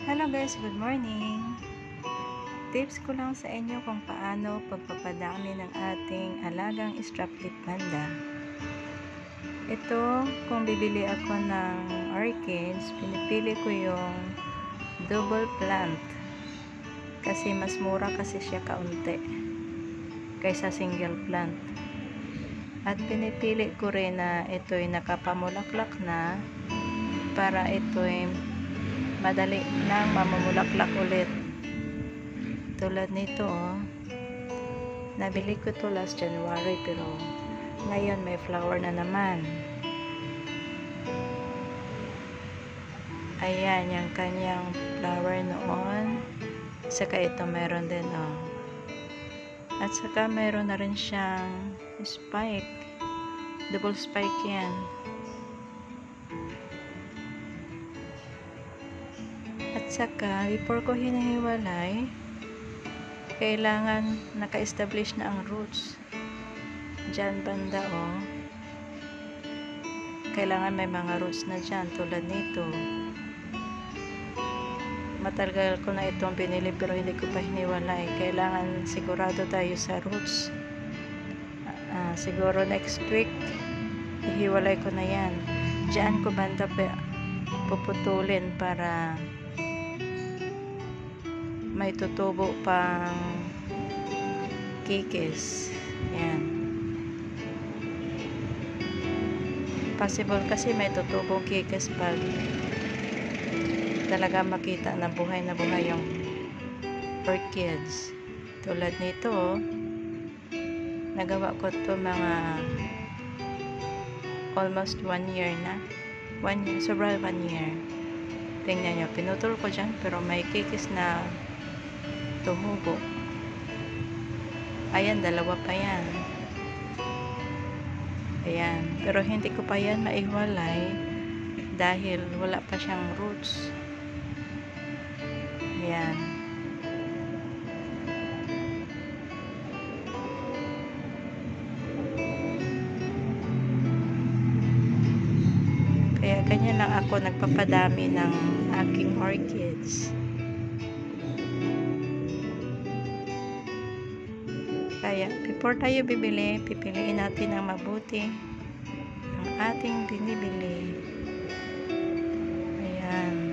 Hello guys, good morning. Tips ko lang sa inyo kung paano pagpapadami ng ating alagang striped panda. Ito, kung bibili ako ng orchids, pinipili ko yung double plant. Kasi mas mura kasi siya kaunti kaysa single plant. At pinipili ko rin na ito'y nakapamulaklak na para ito'y madali nang mamumulaklak ulit. Tulad nito, nabili ko to last January pero ngayon may flower na naman. Ayan, yung kanyang flower noon. Saka ito meron din, At saka meron na rin siyang spike. Double spike yan. At saka, before ko hinihiwalay, kailangan naka-establish na ang roots. Diyan banda, kailangan may mga roots na dyan tulad nito. Matagal ko na itong binili pero hindi ko pa hiniwalay. Kailangan sigurado tayo sa roots. Siguro next week ihiwalay ko na yan. Diyan ko banda puputulin para may tutubo pang kikis. Yan. Possible kasi may tutubong kikis pag talaga makita na buhay yung orchids. Tulad nito, nagawa ko to mga almost 1 year na. 1 year, sobrang 1 year. Tingnan nyo, pinutol ko dyan pero may kikis na tumubo. Ayan, dalawa pa yan. Ayan, pero hindi ko pa yan maiwalay dahil wala pa siyang roots. Ayan. Kaya ganyan lang ako nagpapadami ng aking orchids. Kaya, before tayo bibili, pipiliin natin ang mabuti ang ating binibili. Ayan.